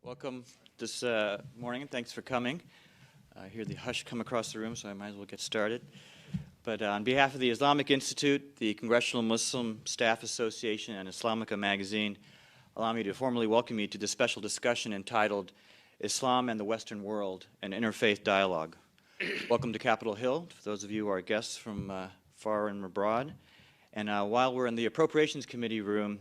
Welcome this morning, and thanks for coming. I hear the hush come across the room, so I might as well get started. But on behalf of the Islamic Institute, the Congressional Muslim Staff Association, and Islamica magazine, allow me to formally welcome you to this special discussion entitled Islam and the Western World, an Interfaith Dialogue. Welcome to Capitol Hill, for those of you who are guests from far and abroad. And while we're in the Appropriations Committee room,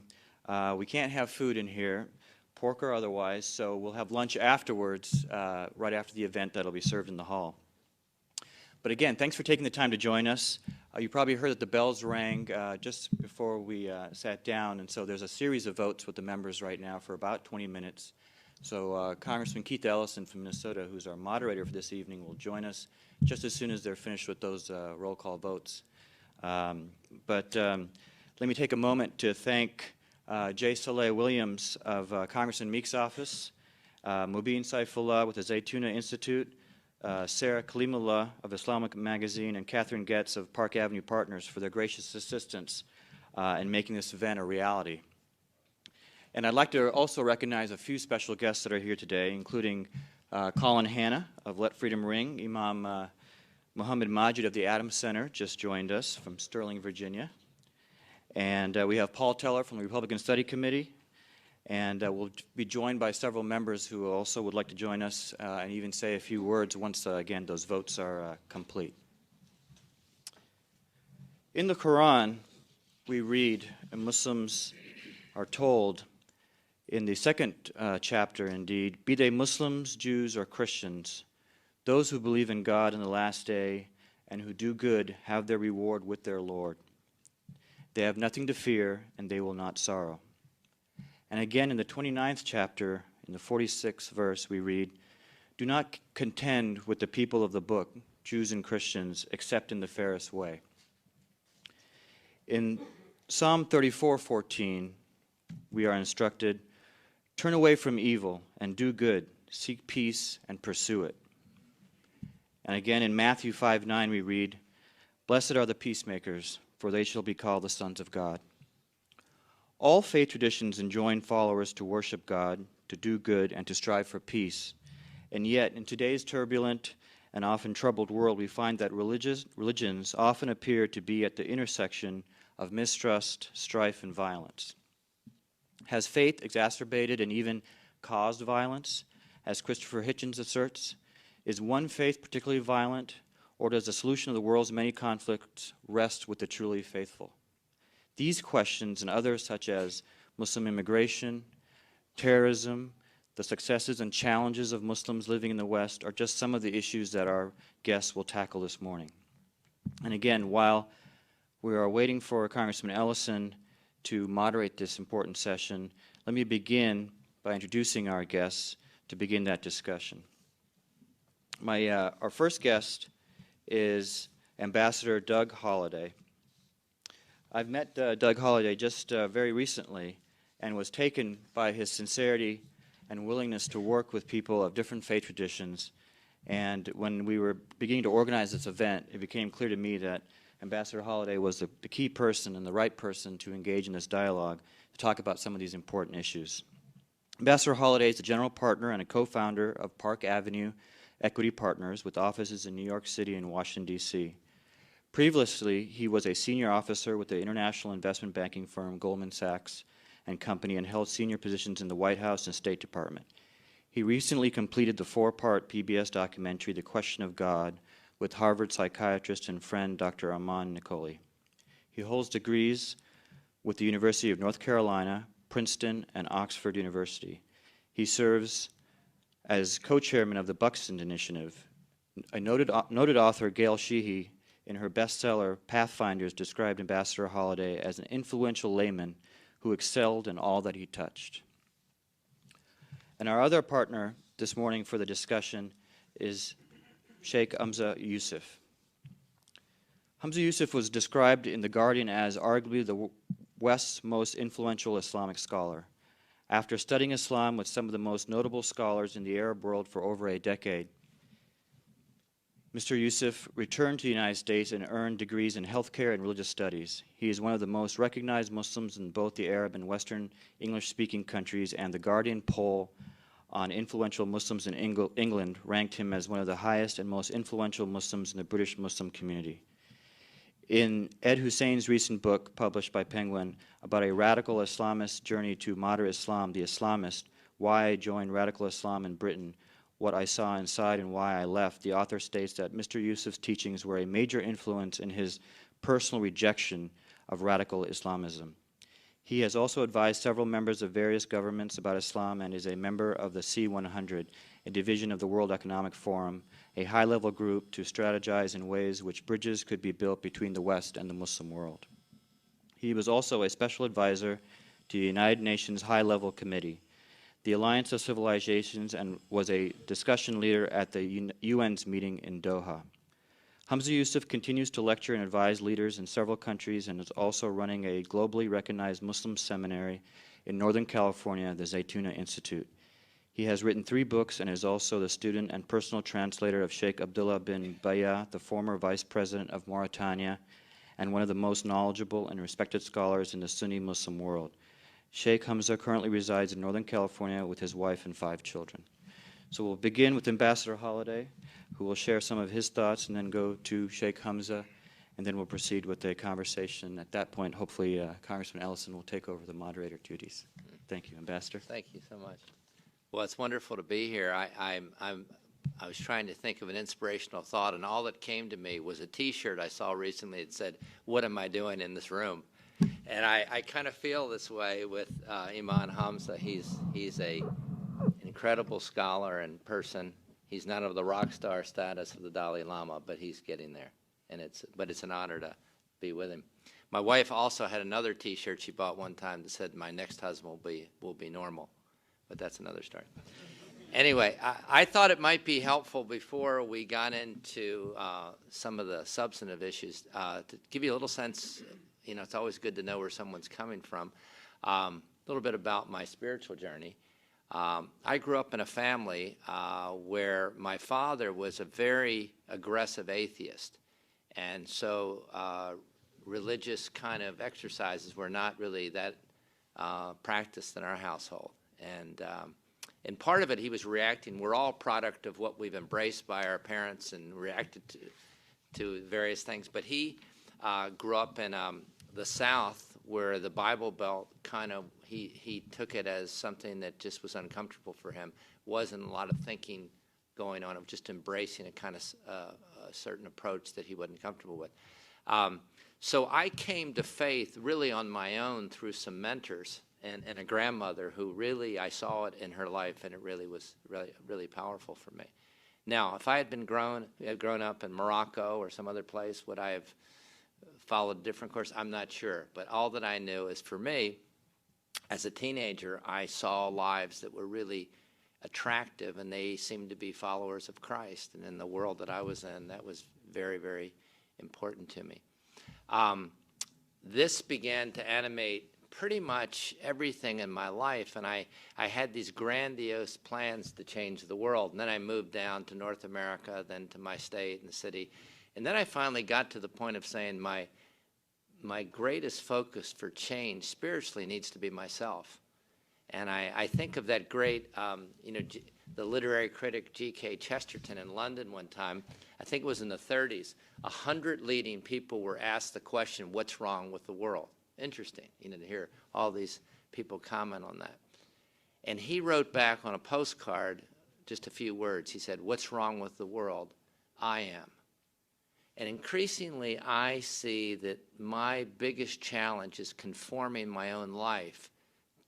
we can't have food in here, pork or otherwise, so we'll have lunch afterwards, right after the event that'll be served in the hall. But again, thanks for taking the time to join us. You probably heard that the bells rang just before we sat down, and so there's a series of votes with the members right now for about 20 minutes. So Congressman Keith Ellison from Minnesota, who's our moderator for this evening, will join us just as soon as they're finished with those roll call votes. Let me take a moment to thank Jay Soleil Williams of Congressman Meek's office, Mubin Saifullah with the Zaytuna Institute, Sarah Kalimullah of Islamic Magazine, and Catherine Getz of Park Avenue Partners for their gracious assistance in making this event a reality. And I'd like to also recognize a few special guests that are here today, including Colin Hanna of Let Freedom Ring. Imam Muhammad Majid of the Adams Center just joined us from Sterling, Virginia. And we have Paul Teller from the Republican Study Committee, and we'll be joined by several members who also would like to join us and even say a few words once, again, those votes are complete. In the Quran, we read, and Muslims are told, in the second chapter, indeed, be they Muslims, Jews, or Christians, those who believe in God in the last day and who do good have their reward with their Lord. They have nothing to fear, and they will not sorrow. And again, in the 29th chapter, in the 46th verse, we read, do not contend with the people of the book, Jews and Christians, except in the fairest way. In Psalm 34:14, we are instructed, turn away from evil and do good, seek peace and pursue it. And again, in Matthew 5:9, we read, blessed are the peacemakers, for they shall be called the sons of God. All faith traditions enjoin followers to worship God, to do good, and to strive for peace. And yet, in today's turbulent and often troubled world, we find that religions often appear to be at the intersection of mistrust, strife, and violence. Has faith exacerbated and even caused violence, as Christopher Hitchens asserts? Is one faith particularly violent, or does the solution of the world's many conflicts rest with the truly faithful? These questions and others such as Muslim immigration, terrorism, the successes and challenges of Muslims living in the West are just some of the issues that our guests will tackle this morning. And again, while we are waiting for Congressman Ellison to moderate this important session, let me begin by introducing our guests to begin that discussion. Our first guest is Ambassador Doug Holliday. I've met Doug Holliday just very recently and was taken by his sincerity and willingness to work with people of different faith traditions. And when we were beginning to organize this event, it became clear to me that Ambassador Holliday was the key person and the right person to engage in this dialogue to talk about some of these important issues. Ambassador Holliday is the general partner and a co-founder of Park Avenue Equity Partners with offices in New York City and Washington, D.C. Previously, he was a senior officer with the international investment banking firm Goldman Sachs and Company and held senior positions in the White House and State Department. He recently completed the 4-part PBS documentary, The Question of God, with Harvard psychiatrist and friend Dr. Aman Nicoli. He holds degrees with the University of North Carolina, Princeton, and Oxford University. He serves as co-chairman of the Buxton Initiative. A noted author, Gail Sheehy, in her bestseller, Pathfinders, described Ambassador Holliday as an influential layman who excelled in all that he touched. And our other partner this morning for the discussion is Sheikh Hamza Yusuf. Hamza Yusuf was described in The Guardian as arguably the West's most influential Islamic scholar. After studying Islam with some of the most notable scholars in the Arab world for over a decade, Mr. Yusuf returned to the United States and earned degrees in healthcare and religious studies. He is one of the most recognized Muslims in both the Arab and Western English-speaking countries, and the Guardian poll on influential Muslims in England ranked him as one of the highest and most influential Muslims in the British Muslim community. In Ed Husain's recent book, published by Penguin, about a radical Islamist journey to moderate Islam, The Islamist, Why I Joined Radical Islam in Britain, What I Saw Inside and Why I Left, the author states that Mr. Yusuf's teachings were a major influence in his personal rejection of radical Islamism. He has also advised several members of various governments about Islam and is a member of the C100, a division of the World Economic Forum, a high-level group to strategize in ways which bridges could be built between the West and the Muslim world. He was also a special advisor to the United Nations High-Level Committee, the Alliance of Civilizations, and was a discussion leader at the UN's meeting in Doha. Hamza Yusuf continues to lecture and advise leaders in several countries and is also running a globally recognized Muslim seminary in Northern California, the Zaytuna Institute. He has written 3 books and is also the student and personal translator of Sheikh Abdullah bin Baya, the former vice president of Mauritania, and one of the most knowledgeable and respected scholars in the Sunni Muslim world. Sheikh Hamza currently resides in Northern California with his wife and 5 children. So we'll begin with Ambassador Holliday, who will share some of his thoughts, and then go to Sheikh Hamza, and then we'll proceed with a conversation. At that point, hopefully, Congressman Ellison will take over the moderator duties. Thank you, Ambassador. Thank you so much. Well, it's wonderful to be here. I was trying to think of an inspirational thought, and all that came to me was a T-shirt I saw recently that said, "What am I doing in this room?" And I kind of feel this way with Imam Hamza. He's an incredible scholar and person. He's not of the rock star status of the Dalai Lama, but he's getting there. But it's an honor to be with him. My wife also had another T-shirt she bought one time that said, "My next husband will be normal," but that's another story. Anyway, I thought it might be helpful before we got into some of the substantive issues to give you a little sense. You know, it's always good to know where someone's coming from. A little bit about my spiritual journey. I grew up in a family where my father was a very aggressive atheist, and so religious kind of exercises were not really that practiced in our household. And part of it, he was reacting. We're all product of what we've embraced by our parents and reacted to various things. But he grew up in the South, where the Bible Belt kind of, he took it as something that just was uncomfortable for him. Wasn't a lot of thinking going on of just embracing a kind of a certain approach that he wasn't comfortable with. So I came to faith really on my own through some mentors and a grandmother who really, I saw it in her life, and it really was really powerful for me. Now, if I had grown up in Morocco or some other place, would I have followed a different course? I'm not sure. But all that I knew is, for me, as a teenager, I saw lives that were really attractive, and they seemed to be followers of Christ. And in the world that I was in, that was very, very important to me. This began to animate pretty much everything in my life, and I had these grandiose plans to change the world. And then I moved down to North America, then to my state and the city. And then I finally got to the point of saying my greatest focus for change spiritually needs to be myself. And I think of that great, the literary critic G.K. Chesterton in London one time. I think it was in the 30s. 100 leading people were asked the question, "What's wrong with the world?" Interesting, to hear all these people comment on that. And he wrote back on a postcard just a few words. He said, "What's wrong with the world? I am." And increasingly, I see that my biggest challenge is conforming my own life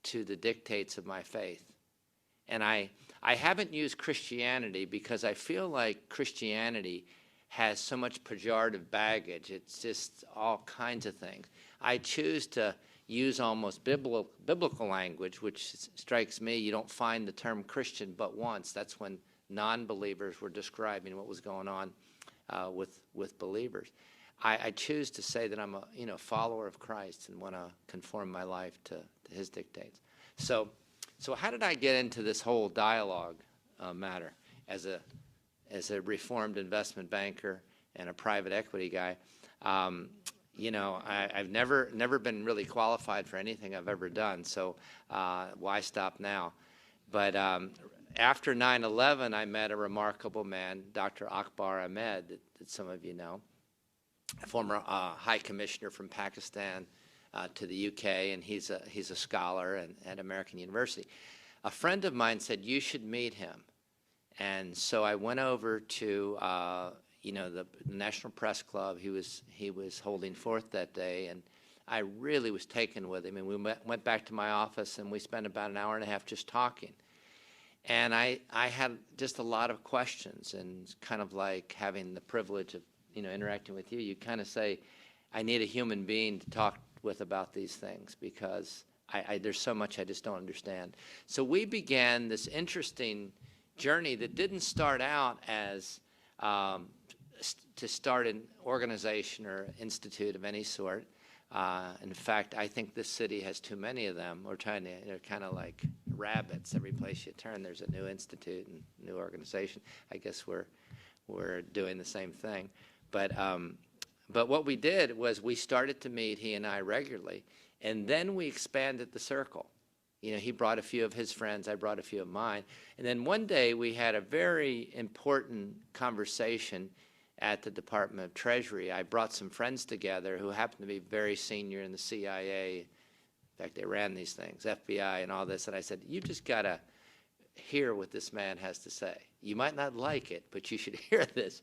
to the dictates of my faith. And I haven't used Christianity because I feel like Christianity has so much pejorative baggage. It's just all kinds of things. I choose to use almost biblical language, which strikes me. You don't find the term Christian but once. That's when non-believers were describing what was going on with believers. I choose to say that I'm a follower of Christ and want to conform my life to his dictates. So how did I get into this whole dialogue matter as a reformed investment banker and a private equity guy? I've never been really qualified for anything I've ever done. So why stop now? But after 9/11, I met a remarkable man, Dr. Akbar Ahmed, that some of you know, a former High Commissioner from Pakistan to the UK, and he's a scholar at American University. A friend of mine said, you should meet him. And so I went over to the National Press Club. He was holding forth that day, and I really was taken with him. And we went back to my office, and we spent about an hour and a half just talking. And I had just a lot of questions, and kind of like having the privilege of interacting with you. You kind of say, I need a human being to talk with about these things, because there's so much I just don't understand. So we began this interesting journey that didn't start out as to start an organization or institute of any sort. In fact, I think this city has too many of them. We're trying to, they're kind of like rabbits. Every place you turn, there's a new institute and new organization. I guess we're doing the same thing. But what we did was we started to meet, he and I, regularly, and then we expanded the circle. He brought a few of his friends, I brought a few of mine, and then one day we had a very important conversation at the Department of Treasury. I brought some friends together who happened to be very senior in the CIA. In fact, they ran these things, FBI and all this, and I said, you just got to hear what this man has to say. You might not like it, but you should hear this.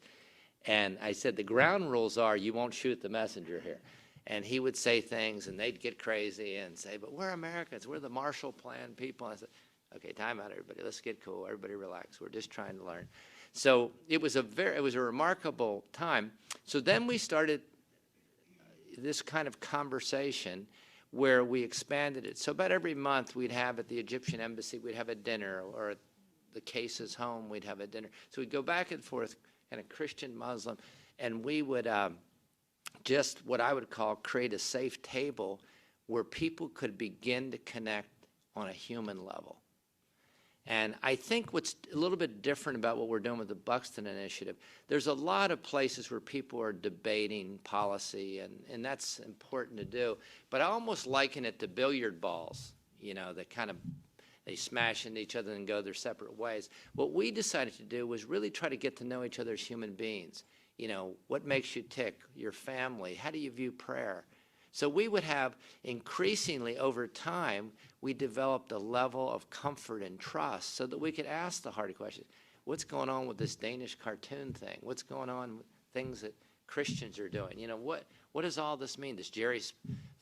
And I said, the ground rules are you won't shoot the messenger here. And he would say things, and they'd get crazy and say, but we're Americans. We're the Marshall Plan people. And I said, okay, time out, everybody. Let's get cool. Everybody relax. We're just trying to learn. So it was a remarkable time. So then we started this kind of conversation where we expanded it. So about every month we'd have at the Egyptian embassy, we'd have a dinner, or at the case's home, we'd have a dinner. So we'd go back and forth, kind of Christian, Muslim, and we would just what I would call create a safe table where people could begin to connect on a human level. And I think what's a little bit different about what we're doing with the Buxton Initiative, there's a lot of places where people are debating policy, and that's important to do. But I almost liken it to billiard balls, that kind of, they smash into each other and go their separate ways. What we decided to do was really try to get to know each other as human beings. What makes you tick? Your family. How do you view prayer? So we would have, increasingly over time, we developed a level of comfort and trust so that we could ask the hard questions. What's going on with this Danish cartoon thing? What's going on with things that Christians are doing? What does all this mean? Does Jerry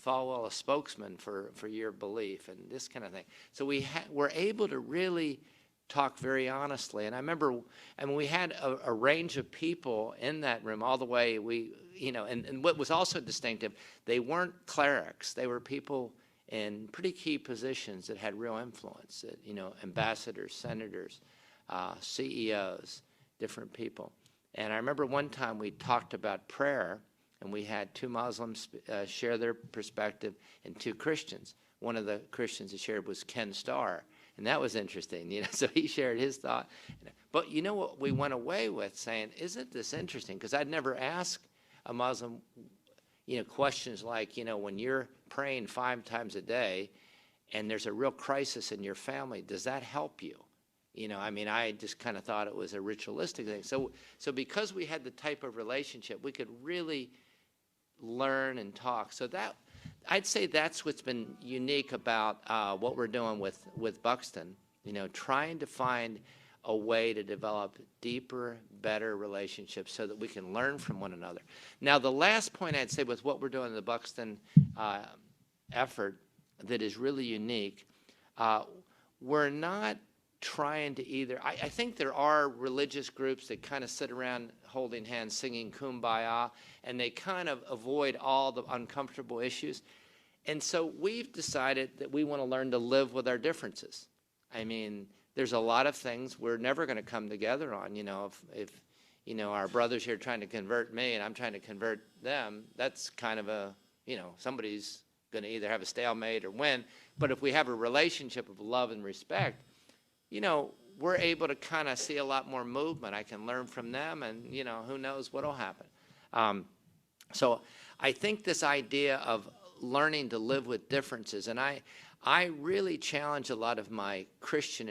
Falwell a spokesman for your belief and this kind of thing? So we're able to really talk very honestly. And I remember, we had a range of people in that room all the way. And what was also distinctive, they weren't clerics. They were people in pretty key positions that had real influence. Ambassadors, senators, CEOs, different people. And I remember one time we talked about prayer, and we had two Muslims share their perspective and two Christians. One of the Christians that shared was Ken Starr. And that was interesting, so he shared his thought. But what we went away with saying, isn't this interesting? Because I'd never asked a Muslim, questions like, when you're praying 5 times a day and there's a real crisis in your family, does that help you? I just kind of thought it was a ritualistic thing. So because we had the type of relationship, we could really learn and talk. So I'd say that's what's been unique about what we're doing with Buxton, trying to find a way to develop deeper, better relationships so that we can learn from one another. Now, the last point I'd say with what we're doing in the Buxton effort that is really unique, we're not trying to either, I think there are religious groups that kind of sit around holding hands singing Kumbaya, and they kind of avoid all the uncomfortable issues. And so we've decided that we want to learn to live with our differences. There's a lot of things we're never going to come together on. If our brother's here trying to convert me and I'm trying to convert them, that's kind of somebody's going to either have a stalemate or win. But if we have a relationship of love and respect, we're able to kind of see a lot more movement. I can learn from them, and, who knows what will happen. So I think this idea of learning to live with differences, and I really challenge a lot of my Christian